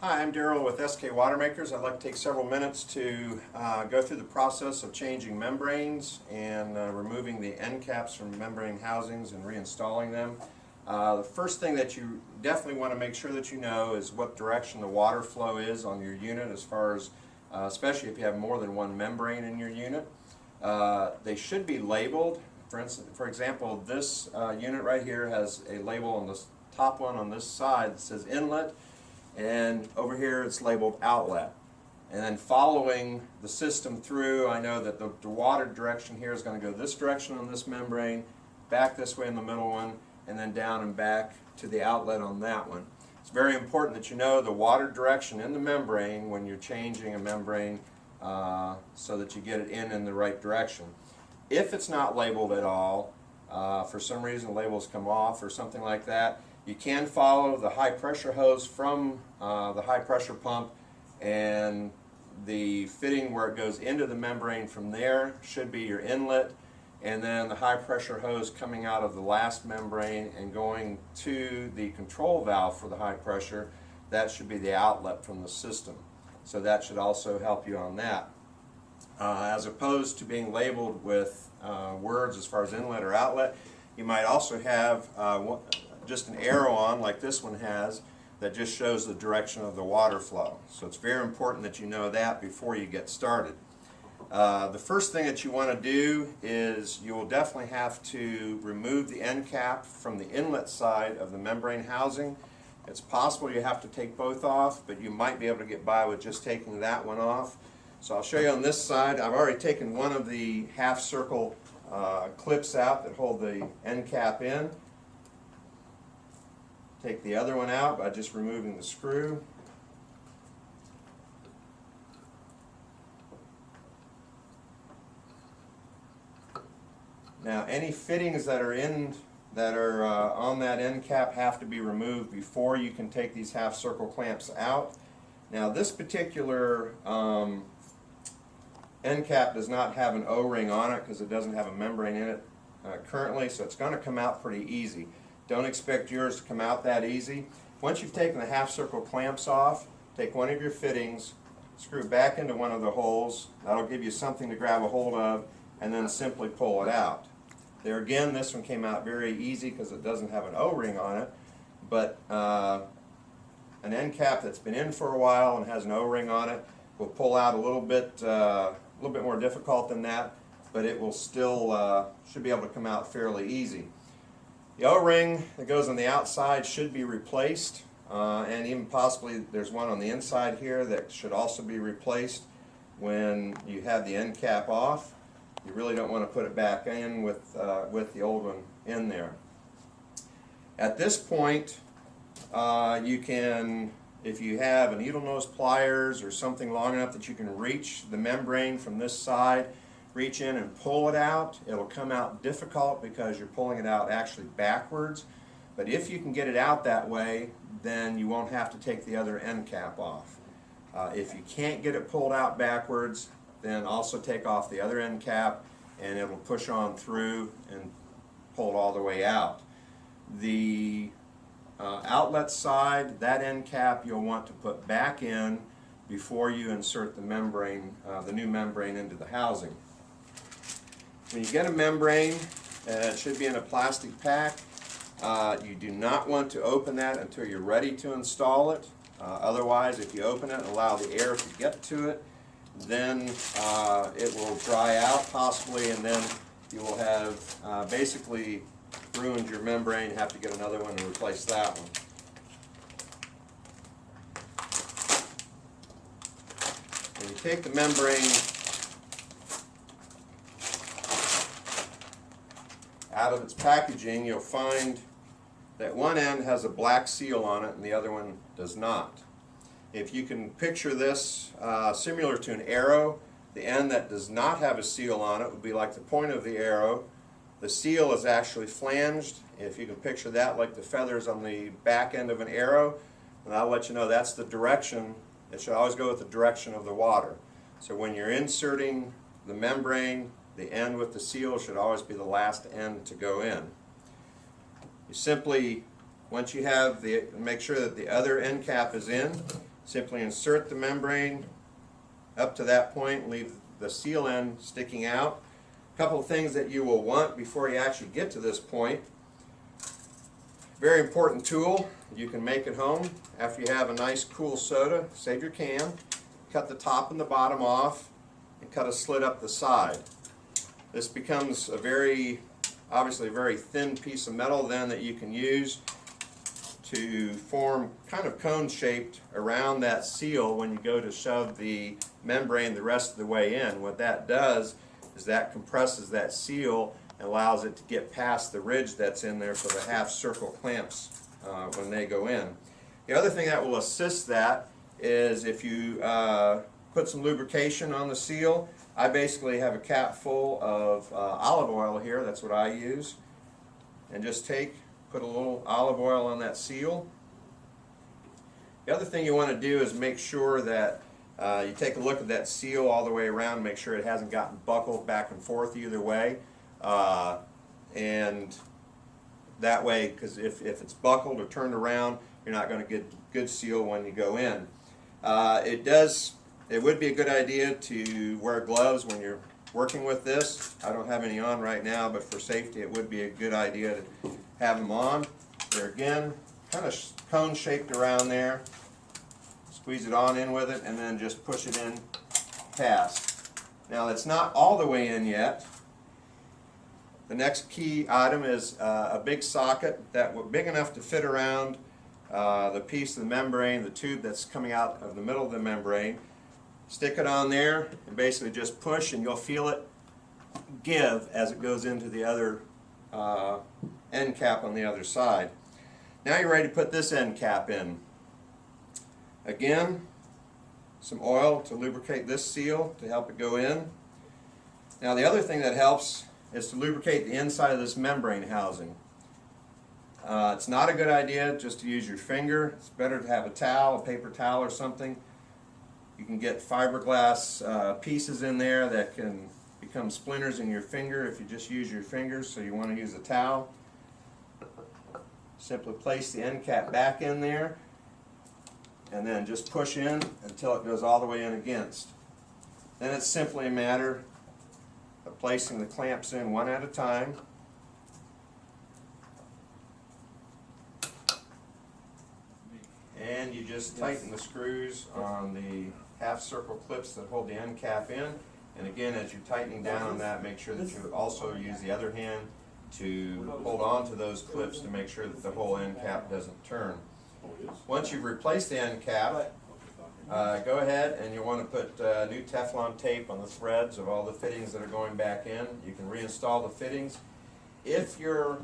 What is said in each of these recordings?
Hi, I'm Darryl with SK Watermakers. I'd like to take several minutes to go through the process of changing membranes and removing the end caps from membrane housings and reinstalling them. The first thing that you definitely want to make sure that you know is what direction the water flow is on your unit, as far as especially if you have more than one membrane in your unit. They should be labeled. For example, this unit right here has a label on the top one on this side that says inlet, and over here it's labeled outlet. And then following the system through, I know that the water direction here is going to go this direction on this membrane, back this way in the middle one, and then down and back to the outlet on that one. It's very important that you know the water direction in the membrane when you're changing a membrane so that you get it in the right direction. If it's not labeled at all, for some reason the labels come off or something like that, you can follow the high pressure hose from the high pressure pump, and the fitting where it goes into the membrane from there should be your inlet, and then the high pressure hose coming out of the last membrane and going to the control valve for the high pressure, that should be the outlet from the system. So that should also help you on that. As opposed to being labeled with words as far as inlet or outlet, you might also have just an arrow on, like this one has, that just shows the direction of the water flow. So it's very important that you know that before you get started. The first thing that you want to do is you will definitely have to remove the end cap from the inlet side of the membrane housing. It's possible you have to take both off, but you might be able to get by with just taking that one off. So I'll show you on this side. I've already taken one of the half circle clips out that hold the end cap in. Take the other one out by just removing the screw. Now, any fittings that are on that end cap have to be removed before you can take these half circle clamps out. Now, this particular end cap does not have an O-ring on it because it doesn't have a membrane in it currently, so it's going to come out pretty easy. Don't expect yours to come out that easy. Once you've taken the half circle clamps off, take one of your fittings, screw it back into one of the holes. That'll give you something to grab a hold of, and then simply pull it out. There again, this one came out very easy because it doesn't have an O-ring on it, but an end cap that's been in for a while and has an O-ring on it will pull out a little bit more difficult than that, but it will still should be able to come out fairly easy. The O-ring that goes on the outside should be replaced, and even possibly there's one on the inside here that should also be replaced when you have the end cap off. You really don't want to put it back in with the old one in there. At this point, you can, if you have a needle nose pliers or something long enough that you can reach the membrane from this side, reach in and pull it out. It'll come out difficult because you're pulling it out actually backwards, but if you can get it out that way, then you won't have to take the other end cap off. If you can't get it pulled out backwards, then also take off the other end cap and it'll push on through and pull it all the way out. The outlet side, that end cap you'll want to put back in before you insert the membrane, the new membrane into the housing. When you get a membrane, it should be in a plastic pack. You do not want to open that until you're ready to install it. Otherwise, if you open it and allow the air to get to it, then it will dry out possibly, and then you will have basically ruined your membrane. You have to get another one and replace that one. When you take the membrane out of its packaging, you'll find that one end has a black seal on it and the other one does not. If you can picture this similar to an arrow, the end that does not have a seal on it would be like the point of the arrow. The seal is actually flanged. If you can picture that like the feathers on the back end of an arrow, and I'll let you know that's the direction. It should always go with the direction of the water. So when you're inserting the membrane, the end with the seal should always be the last end to go in. You simply, once you have make sure that the other end cap is in, Simply insert the membrane up to that point, leave the seal end sticking out. A couple of things that you will want before you actually get to this point. Very important tool you can make at home. After you have a nice cool soda, save your can, cut the top and the bottom off, and cut a slit up the side. This becomes a obviously a very thin piece of metal then that you can use to form kind of cone shaped around that seal when you go to shove the membrane the rest of the way in. What that does is that compresses that seal and allows it to get past the ridge that's in there for the half circle clamps when they go in. The other thing that will assist that is if you put some lubrication on the seal. I basically have a cap full of olive oil here, that's what I use, and just put a little olive oil on that seal. The other thing you want to do is make sure that you take a look at that seal all the way around, make sure it hasn't gotten buckled back and forth either way. And that way, because if it's buckled or turned around, you're not going to get good seal when you go in. It would be a good idea to wear gloves when you're working with this. I don't have any on right now, but for safety it would be a good idea to have them on. They're again kind of cone shaped around there. Squeeze it on in with it and then just push it in past. Now it's not all the way in yet. The next key item is a big socket big enough to fit around the piece of the membrane, the tube that's coming out of the middle of the membrane. Stick it on there and basically just push, and you'll feel it give as it goes into the other end cap on the other side. Now you're ready to put this end cap in. Again, some oil to lubricate this seal to help it go in. Now the other thing that helps is to lubricate the inside of this membrane housing. It's not a good idea just to use your finger. It's better to have a towel, a paper towel or something. You can get fiberglass pieces in there that can become splinters in your finger if you just use your fingers, so you want to use a towel. Simply place the end cap back in there and then just push in until it goes all the way in against. Then it's simply a matter of placing the clamps in one at a time. And you just tighten the screws on the half circle clips that hold the end cap in. And again, as you're tightening down on that, make sure that you also use the other hand to hold on to those clips to make sure that the whole end cap doesn't turn. Once you've replaced the end cap, go ahead and you want to put new Teflon tape on the threads of all the fittings that are going back in. You can reinstall the fittings. If your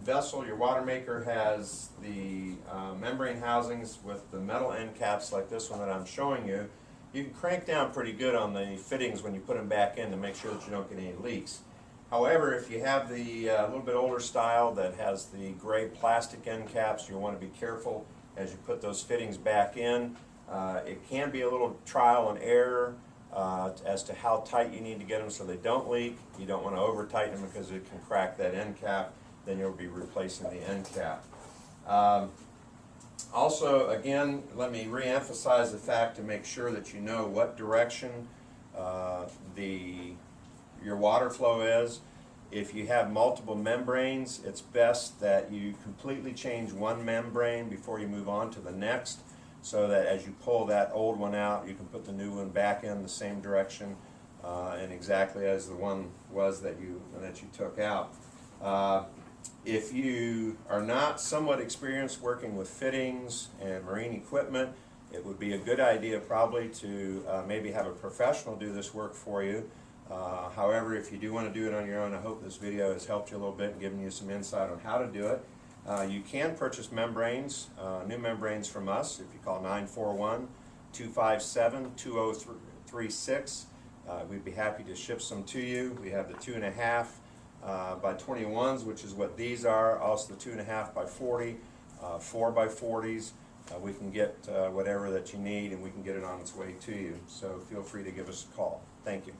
vessel, your water maker, has the membrane housings with the metal end caps like this one that I'm showing you, you can crank down pretty good on the fittings when you put them back in to make sure that you don't get any leaks. However, if you have the little bit older style that has the gray plastic end caps, you'll want to be careful as you put those fittings back in. It can be a little trial and error as to how tight you need to get them so they don't leak. You don't want to over tighten them because it can crack that end cap. Then you'll be replacing the end cap. Also, again, let me re-emphasize the fact to make sure that you know what direction your water flow is. If you have multiple membranes, it's best that you completely change one membrane before you move on to the next, so that as you pull that old one out, you can put the new one back in the same direction and exactly as the one was that you took out. If you are not somewhat experienced working with fittings and marine equipment, it would be a good idea probably to maybe have a professional do this work for you. However, if you do want to do it on your own, I hope this video has helped you a little bit and given you some insight on how to do it. You can purchase membranes, new membranes from us if you call 941-257-2036. We'd be happy to ship some to you. We have the 2.5 by 21s, which is what these are, also the 2.5 by 40, 4 by 40s. We can get whatever that you need, and we can get it on its way to you. So feel free to give us a call. Thank you.